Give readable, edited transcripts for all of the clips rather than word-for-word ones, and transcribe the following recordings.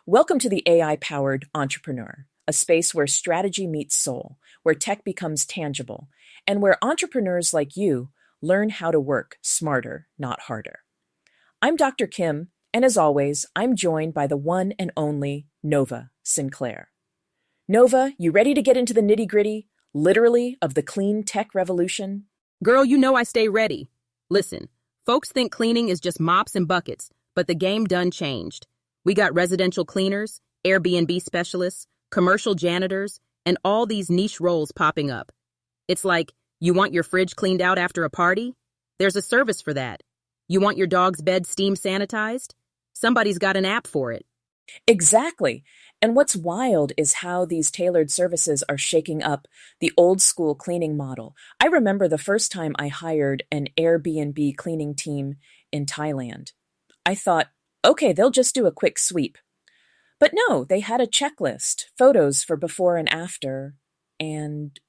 Welcome to the AI-powered entrepreneur, a space where strategy meets soul, where tech becomes tangible, and where entrepreneurs like you learn how to work smarter, not harder. I'm Dr. Kim, and as always, I'm joined by the one and only Nova Sinclair. Nova, you ready to get into the nitty-gritty, literally, of the clean tech revolution? Girl, you know I stay ready. Listen, folks think cleaning is just mops and buckets, but the game done changed. We got residential cleaners, Airbnb specialists, commercial janitors, and all these niche roles popping up. It's like, you want your fridge cleaned out after a party? There's a service for that. You want your dog's bed steam sanitized? Somebody's got an app for it. Exactly. And what's wild is how these tailored services are shaking up the old school cleaning model. I remember the first time I hired an Airbnb cleaning team in Thailand. I thought, okay, they'll just do a quick sweep. But no, they had a checklist, photos for before and after, and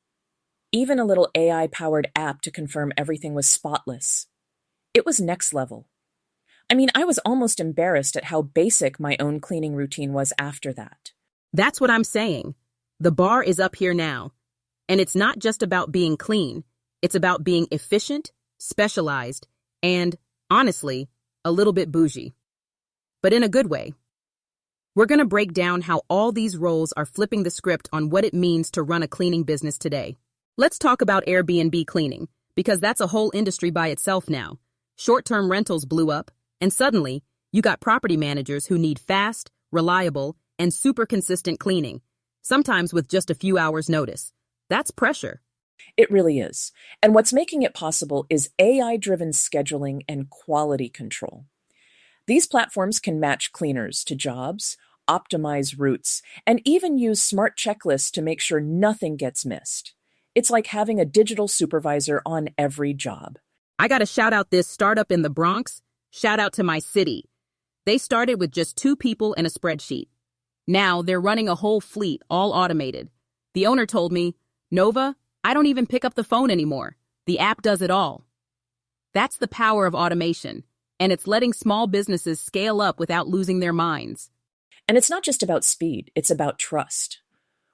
even a little AI-powered app to confirm everything was spotless. It was next level. I mean, I was almost embarrassed at how basic my own cleaning routine was after that. That's what I'm saying. The bar is up here now. And it's not just about being clean. It's about being efficient, specialized, and, honestly, a little bit bougie. But in a good way. We're going to break down how all these roles are flipping the script on what it means to run a cleaning business today. Let's talk about Airbnb cleaning, because that's a whole industry by itself now. Short-term rentals blew up, and suddenly, you got property managers who need fast, reliable, and super consistent cleaning, sometimes with just a few hours' notice. That's pressure. It really is. And what's making it possible is AI-driven scheduling and quality control. These platforms can match cleaners to jobs, optimize routes, and even use smart checklists to make sure nothing gets missed. It's like having a digital supervisor on every job. I gotta shout out this startup in the Bronx. Shout out to my city. They started with just 2 people and a spreadsheet. Now they're running a whole fleet, all automated. The owner told me, Nova, I don't even pick up the phone anymore. The app does it all. That's the power of automation. And it's letting small businesses scale up without losing their minds. And it's not just about speed, it's about trust.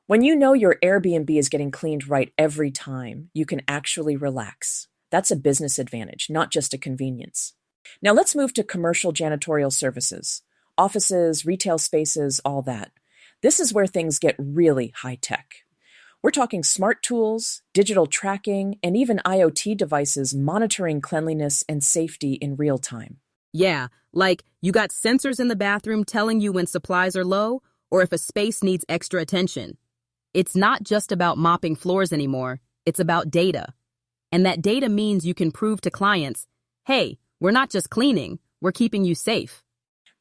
When you know your Airbnb is getting cleaned right every time, you can actually relax. That's a business advantage, not just a convenience. Now let's move to commercial janitorial services. Offices, retail spaces, all that. This is where things get really high-tech. We're talking smart tools, digital tracking, and even IoT devices monitoring cleanliness and safety in real time. Yeah, like you got sensors in the bathroom telling you when supplies are low or if a space needs extra attention. It's not just about mopping floors anymore, it's about data. And that data means you can prove to clients, hey, we're not just cleaning, we're keeping you safe.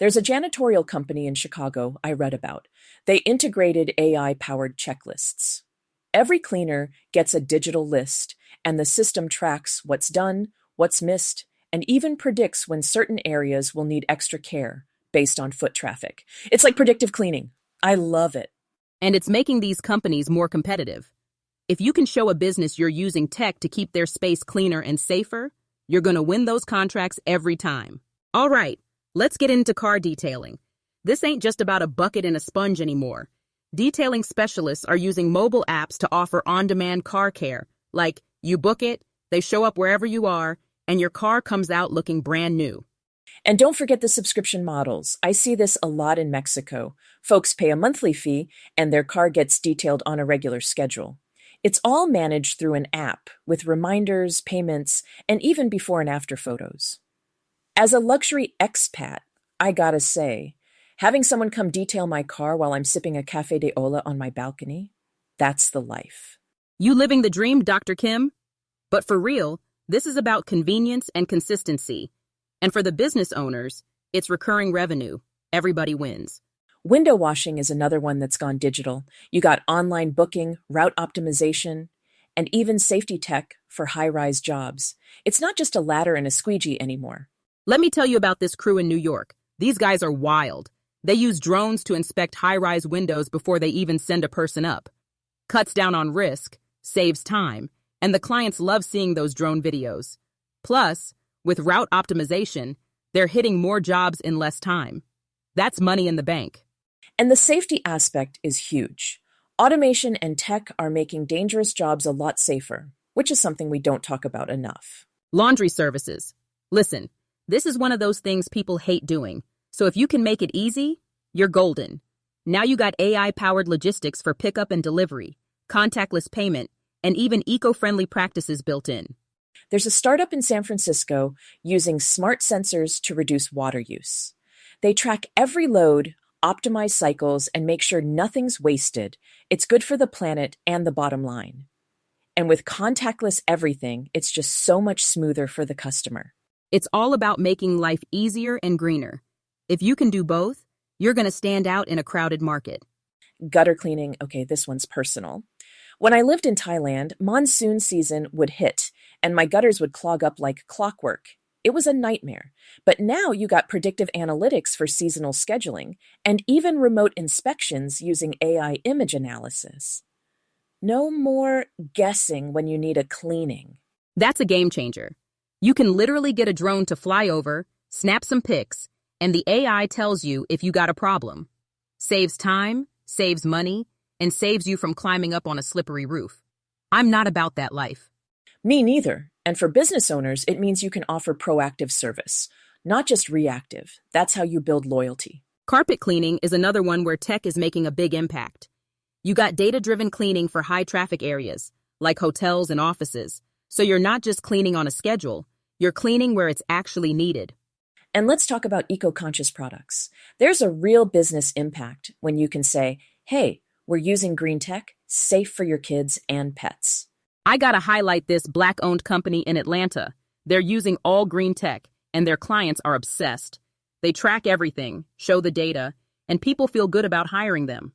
There's a janitorial company in Chicago I read about. They integrated AI-powered checklists. Every cleaner gets a digital list, and the system tracks what's done, what's missed, and even predicts when certain areas will need extra care based on foot traffic. It's like predictive cleaning. I love it. And it's making these companies more competitive. If you can show a business you're using tech to keep their space cleaner and safer, you're going to win those contracts every time. All right, let's get into car detailing. This ain't just about a bucket and a sponge anymore. Detailing specialists are using mobile apps to offer on-demand car care. Like, you book it, they show up wherever you are, and your car comes out looking brand new. And don't forget the subscription models. I see this a lot in Mexico. Folks pay a monthly fee, and their car gets detailed on a regular schedule. It's all managed through an app with reminders, payments, and even before and after photos. As a luxury expat, I gotta say, having someone come detail my car while I'm sipping a café de olla on my balcony, that's the life. You living the dream, Dr. Kim? But for real, this is about convenience and consistency. And for the business owners, it's recurring revenue. Everybody wins. Window washing is another one that's gone digital. You got online booking, route optimization, and even safety tech for high-rise jobs. It's not just a ladder and a squeegee anymore. Let me tell you about this crew in New York. These guys are wild. They use drones to inspect high-rise windows before they even send a person up. Cuts down on risk, saves time, and the clients love seeing those drone videos. Plus, with route optimization, they're hitting more jobs in less time. That's money in the bank. And the safety aspect is huge. Automation and tech are making dangerous jobs a lot safer, which is something we don't talk about enough. Laundry services. Listen, this is one of those things people hate doing. So if you can make it easy, you're golden. Now you got AI-powered logistics for pickup and delivery, contactless payment, and even eco-friendly practices built in. There's a startup in San Francisco using smart sensors to reduce water use. They track every load, optimize cycles, and make sure nothing's wasted. It's good for the planet and the bottom line. And with contactless everything, it's just so much smoother for the customer. It's all about making life easier and greener. If you can do both, you're going to stand out in a crowded market. Gutter cleaning, okay, this one's personal. When I lived in Thailand, monsoon season would hit, and my gutters would clog up like clockwork. It was a nightmare. But now you got predictive analytics for seasonal scheduling, and even remote inspections using AI image analysis. No more guessing when you need a cleaning. That's a game changer. You can literally get a drone to fly over, snap some pics, and the AI tells you if you got a problem. Saves time, saves money, and saves you from climbing up on a slippery roof. I'm not about that life. Me neither. And for business owners, it means you can offer proactive service, not just reactive. That's how you build loyalty. Carpet cleaning is another one where tech is making a big impact. You got data-driven cleaning for high-traffic areas, like hotels and offices. So you're not just cleaning on a schedule, you're cleaning where it's actually needed. And let's talk about eco-conscious products. There's a real business impact when you can say, hey, we're using green tech, safe for your kids and pets. I gotta highlight this Black-owned company in Atlanta. They're using all green tech, and their clients are obsessed. They track everything, show the data, and people feel good about hiring them.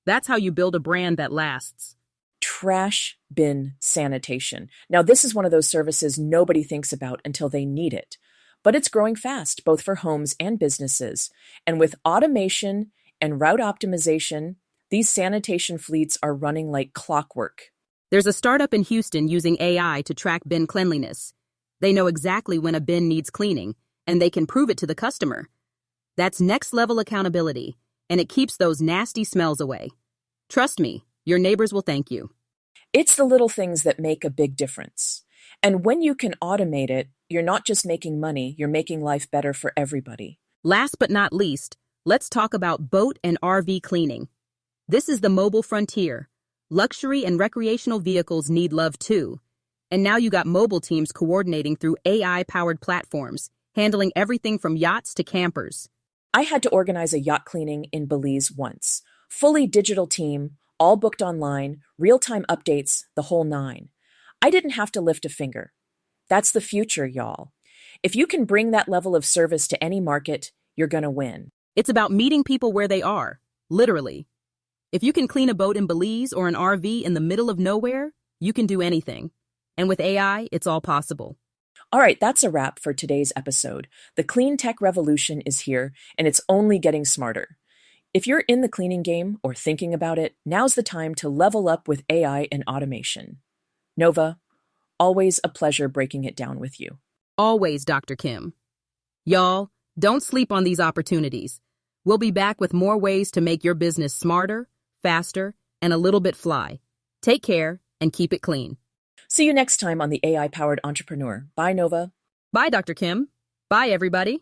That's how you build a brand that lasts. Trash bin sanitation. Now, this is one of those services nobody thinks about until they need it. But it's growing fast, both for homes and businesses. And with automation and route optimization, these sanitation fleets are running like clockwork. There's a startup in Houston using AI to track bin cleanliness. They know exactly when a bin needs cleaning, and they can prove it to the customer. That's next-level accountability, and it keeps those nasty smells away. Trust me, your neighbors will thank you. It's the little things that make a big difference. And when you can automate it, you're not just making money, you're making life better for everybody. Last but not least, let's talk about boat and RV cleaning. This is the mobile frontier. Luxury and recreational vehicles need love too. And now you got mobile teams coordinating through AI-powered platforms, handling everything from yachts to campers. I had to organize a yacht cleaning in Belize once. Fully digital team, all booked online, real-time updates, the whole nine. I didn't have to lift a finger. That's the future, y'all. If you can bring that level of service to any market, you're gonna win. It's about meeting people where they are, literally. If you can clean a boat in Belize or an RV in the middle of nowhere, you can do anything. And with AI, it's all possible. All right, that's a wrap for today's episode. The clean tech revolution is here, and it's only getting smarter. If you're in the cleaning game or thinking about it, now's the time to level up with AI and automation. Nova, always a pleasure breaking it down with you. Always, Dr. Kim. Y'all, don't sleep on these opportunities. We'll be back with more ways to make your business smarter, faster, and a little bit fly. Take care and keep it clean. See you next time on the AI-Powered Entrepreneur. Bye, Nova. Bye, Dr. Kim. Bye, everybody.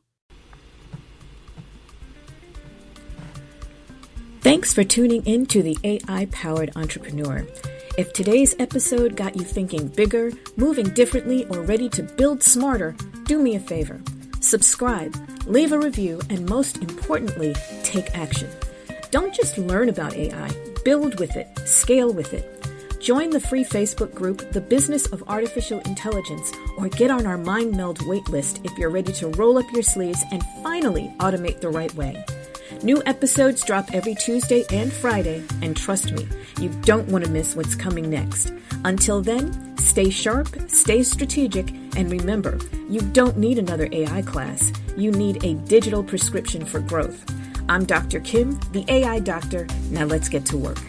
Thanks for tuning in to the AI-Powered Entrepreneur. If today's episode got you thinking bigger, moving differently, or ready to build smarter, do me a favor. Subscribe, leave a review, and most importantly, take action. Don't just learn about AI, build with it, scale with it. Join the free Facebook group, The Business of Artificial Intelligence, or get on our Mind Meld waitlist if you're ready to roll up your sleeves and finally automate the right way. New episodes drop every Tuesday and Friday, and trust me, you don't want to miss what's coming next. Until then, stay sharp, stay strategic, and remember, you don't need another AI class. You need a digital prescription for growth. I'm Dr. Kim, the AI doctor. Now let's get to work.